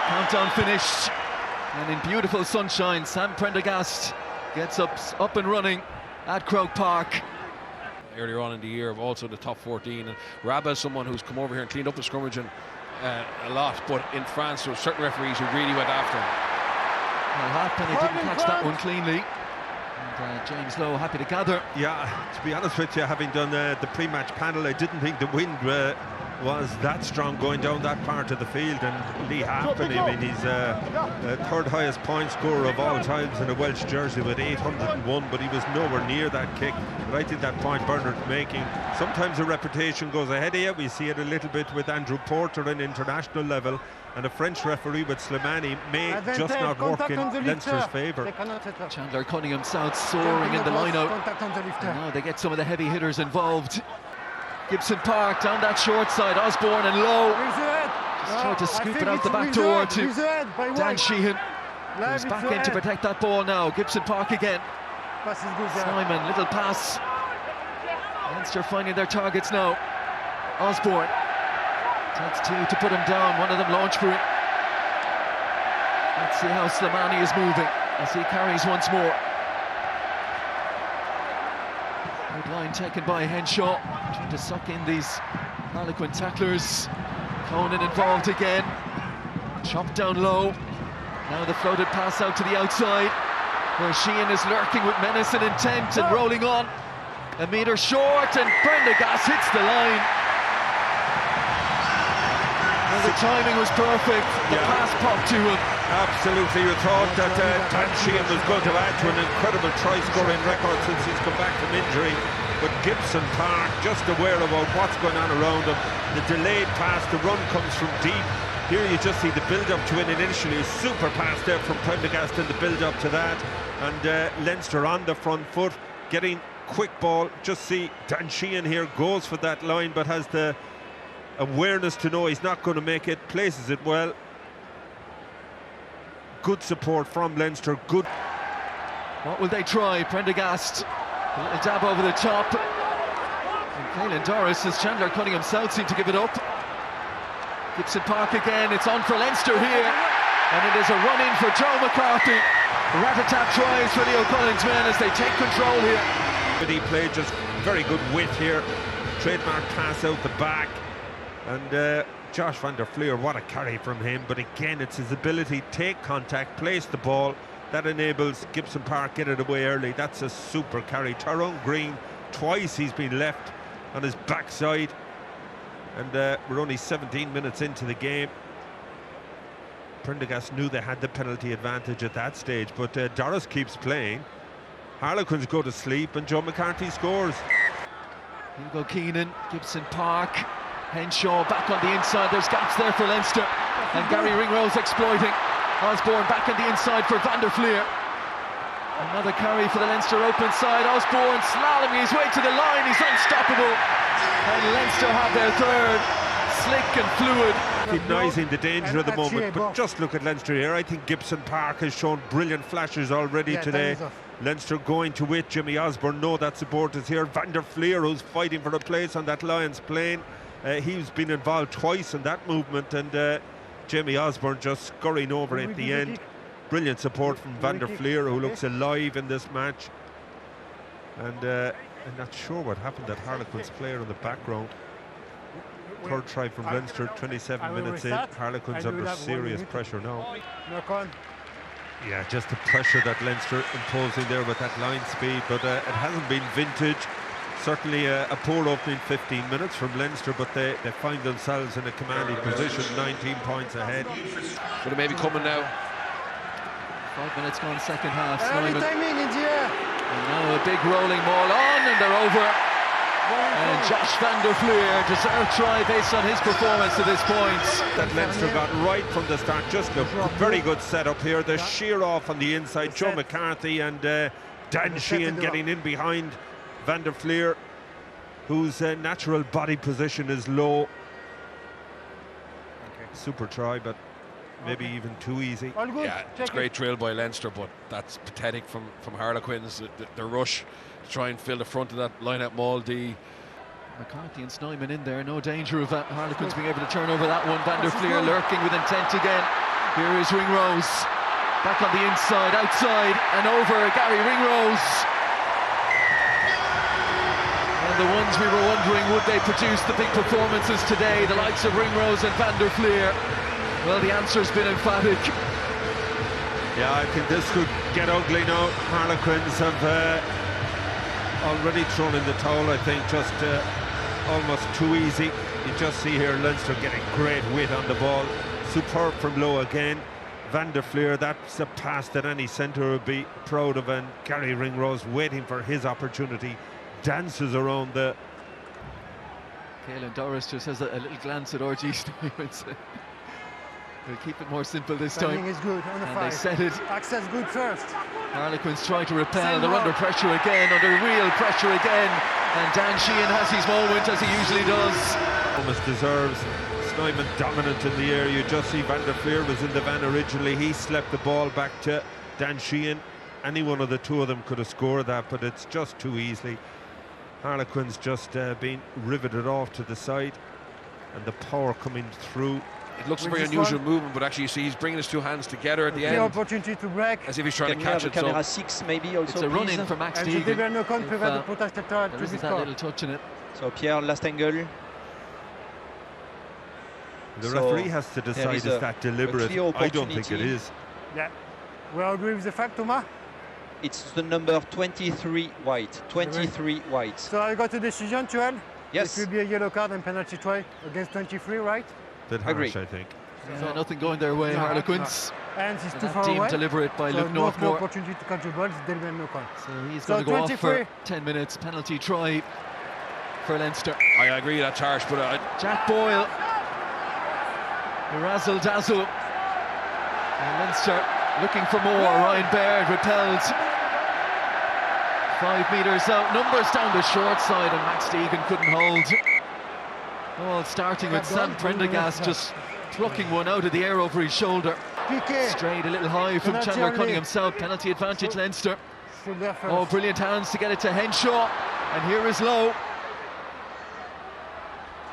Countdown finished, and in beautiful sunshine, Sam Prendergast gets up and running at Croke Park. Earlier on in the year, also the top 14, and Rabba is someone who's come over here and cleaned up the scrummaging a lot, but in France there were certain referees who really went after him. Well, Halfpenny didn't catch that one cleanly, and James Lowe happy to gather. Yeah, to be honest with you, having done the pre-match panel, I didn't think the wind was that strong going down that part of the field. And Lee Halfpenny, I mean, he's the third highest point scorer of all times in a Welsh jersey with 801, but he was nowhere near that kick. But I think that point Bernard's making, sometimes a reputation goes ahead of you. We see it a little bit with Andrew Porter in international level, and a French referee with Slimani may just not work in Leinster's favour. Chandler Cunningham South soaring in the line-out. Now they get some of the heavy hitters involved. Gibson Park down that short side, Osborne and Lowe just tried to scoop it out the back door to Dan Sheehan, who's back in to protect that ball now. Gibson Park again. Simon, little pass. Leinster finding their targets now. Osborne takes two to put him down, one of them launch for it. Let's see how Slimani is moving as he carries once more. Good line taken by Henshaw, trying to suck in these Harlequin tacklers. Conan involved again, chopped down low. Now the floated pass out to the outside, where Sheehan is lurking with menace and intent and rolling on. A metre short, and Prendergast hits the line. Well, the timing was perfect, the pass popped to him. Absolutely, you thought that Dan Sheehan was going to add to an incredible try-scoring record since he's come back from injury, but Gibson Park just aware about what's going on around him. The delayed pass, the run comes from deep. Here you just see the build-up to it initially, super pass there from Prendergast and the build-up to that, and Leinster on the front foot, getting quick ball. Just see Dan Sheehan here goes for that line, but has the awareness to know he's not going to make it, places it well. Good support from Leinster, good. What will they try? Prendergast, a little dab over the top. And Caelan Doris as Chandler Cunningham South seem to give it up. Gibson Park again, it's on for Leinster here. And it is a run-in for Joe McCarthy. Rat-a-tat tries for the O'Cullens men as they take control here. But he played just very good width here. Trademark pass out the back. And Josh van der Fleer, what a carry from him, but again it's his ability to take contact, place the ball, that enables Gibson Park get it away early. That's a super carry. Tyrone Green, twice he's been left on his backside, and we're only 17 minutes into the game. Prendergast knew they had the penalty advantage at that stage, but Doris keeps playing. Harlequins go to sleep and Joe McCarthy scores. Hugo Keenan, Gibson Park, Henshaw back on the inside. There's gaps there for Leinster, and Gary Ringrose exploiting. Osborne back on the inside for Van der Fleer. Another carry for the Leinster open side. Osborne slaloming his way to the line. He's unstoppable, and Leinster have their third. Slick and fluid. Recognising the danger of the moment, but just look at Leinster here. I think Gibson Park has shown brilliant flashes already today. Leinster going to it. Jimmy Osborne, know that support is here. Van der Fleer, who's fighting for a place on that Lions plane. He's been involved twice in that movement, and Jamie Osborne just scurrying over at the end. Brilliant support from Van der Fleer, who looks alive in this match. And I'm not sure what happened, that Harlequins player in the background. Third try from Leinster, 27 minutes in. Harlequins under serious pressure now. Yeah, just the pressure that Leinster imposing there with that line speed, but it hasn't been vintage. Certainly a poor opening 15 minutes from Leinster, but they find themselves in a commanding position, 19 points ahead. But it may be coming now. 5 minutes gone, second half. Simon. And now a big rolling ball on, and they're over. And Josh van der Fleer deserved try based on his performance to this point. That Leinster got right from the start. Just a very good setup here. The sheer off on the inside. Joe McCarthy and Dan Sheehan getting in behind Van der Fleer, whose natural body position is low. Super try, but maybe even too easy. Yeah, it's great drill by Leinster, but that's pathetic from Harlequins. The rush to try and fill the front of that line-out maul. McCarthy and Snyman in there, no danger of Harlequins being able to turn over that one. Van der Fleer lurking with intent again. Here is Ringrose. Back on the inside, outside, and over Gary Ringrose. And the ones we were wondering, would they produce the big performances today, the likes of Ringrose and Van der Fleer? Well, the answer's been emphatic. Yeah, I think this could get ugly now. Harlequins have already thrown in the towel, I think, just almost too easy. You just see here Leinster getting great weight on the ball. Superb from low again. Van der Fleer, that's a pass that any centre would be proud of, and Gary Ringrose waiting for his opportunity. Dances around the... Caelan Doris just has a little glance at RG Stevens. We'll keep it more simple this time. Is good on the and they set it. Access good first. Harlequins try to repel. They're under pressure again, under real pressure again. And Dan Sheehan has his moment, as he usually does. Almost deserves. Snyman dominant in the air. You just see Van der Fleer was in the van originally. He slept the ball back to Dan Sheehan. Any one of the two of them could have scored that, but it's just too easily. Harlequins just being riveted off to the side, and the power coming through. It looks a very unusual movement, but actually you see he's bringing his two hands together at the end. Opportunity to break. As if he's trying to catch it. Camera 6 maybe also. It's a run in for Max Deegan. There isn't that little touch in it. So Pierre, last angle. The referee has to decide, is that deliberate? I don't think it is. Yeah. We agree with the fact, Thomas? It's the number 23 white. 23 white. So I got a decision, Joel? Yes. It will be a yellow card and penalty try against 23, right? Bit harsh, I think. So nothing going their way, Harlequins. And he's too And far deemed away. deliberate by Luke no Northmore. opportunity to catch the balls, they'll be no call. So he's going to go off for 10 minutes. Penalty try for Leinster. I agree, that's harsh, but Jack Boyle. The razzle dazzle. And Leinster looking for more. Ryan Baird repelled. 5 metres out. Numbers down the short side, and Max Deegan couldn't hold. All starting with Sam Prendergast just plucking one out of the air over his shoulder. Strayed a little high from Chandler Cunningham South. Penalty advantage Leinster. Oh, brilliant hands to get it to Henshaw. And here is Lowe.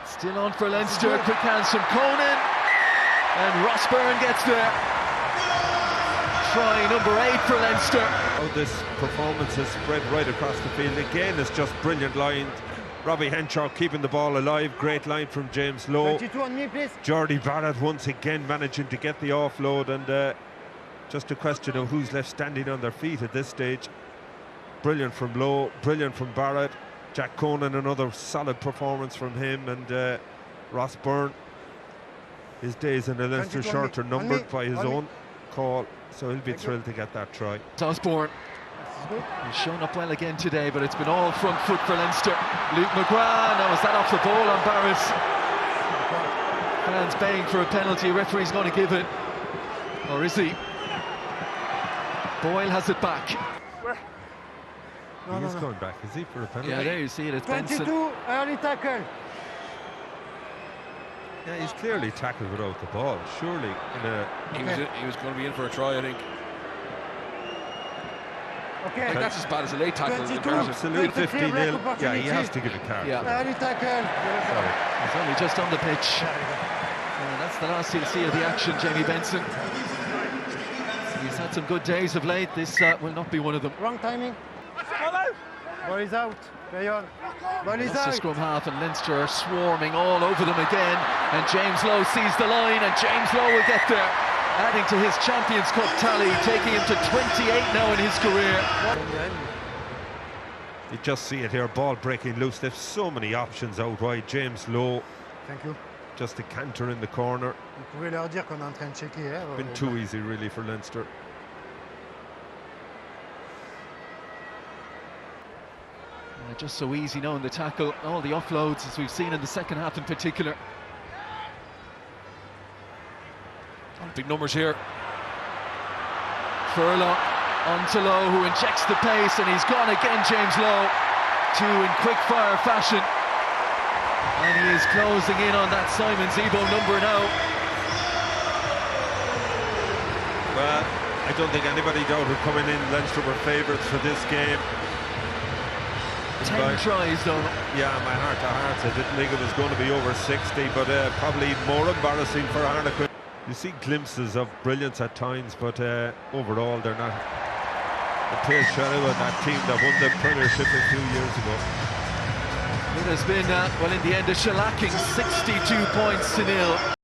Still on for Leinster. Quick hands from Conan. And Ross Byrne gets there. Try number 8 for Leinster. Oh, this performance has spread right across the field. Again, it's just brilliant line. Robbie Henshaw keeping the ball alive. Great line from James Lowe. 22 on me, please. Jordy Barrett once again managing to get the offload, and just a question of who's left standing on their feet at this stage. Brilliant from Lowe, brilliant from Barrett. Jack Conan, another solid performance from him, and Ross Byrne. His days in the Leinster shirt are numbered by his own call, so he'll be thrilled to get that try. Osborne. He's shown up well again today, but it's been all front foot for Leinster. Luke McGrath, now is that off the ball on Barrett? Fans baying for a penalty, referee's going to give it. Or is he? Boyle has it back. He is going back, is he, for a penalty? Yeah, there you see it, it's 22, Benson. early tackle. Yeah, he's clearly tackled without the ball, surely. he was going to be in for a try, I think. Okay. I think that's as bad as a late tackle. 22. Absolutely, 15-0. Yeah, he has to give a card. Yeah. Early tackle. Sorry. He's only just on the pitch. That's the last you'll see of the action, Jamie Benson. He's had some good days of late. This will not be one of them. Wrong timing. Ball is out. Ball is That's out. the scrum half, and Leinster are swarming all over them again. And James Lowe sees the line, and James Lowe will get there, adding to his Champions Cup tally, taking him to 28 now in his career. You just see it here, ball breaking loose. They've so many options out wide. James Lowe. Thank you. Just a canter in the corner. Vous pouvez leur dire qu'on est en train de checker. Been too easy really for Leinster. Just so easy now in the tackle, all the offloads as we've seen in the second half in particular. Big numbers here. Furlong onto Lowe, who injects the pace, and he's gone again, James Lowe, two in quick fire fashion. And he is closing in on that Simon Zebo number now. Well, I don't think anybody doubted coming in Leinster were favourites for this game. 10 tries though. Yeah, my heart to heart, I didn't think it was going to be over 60, but probably more embarrassing for Harlequins. You see glimpses of brilliance at times, but overall they're not. The Tail Shallow and that team that won the Premiership a few years ago. It has been, well, in the end, a shellacking, 62 points to nil.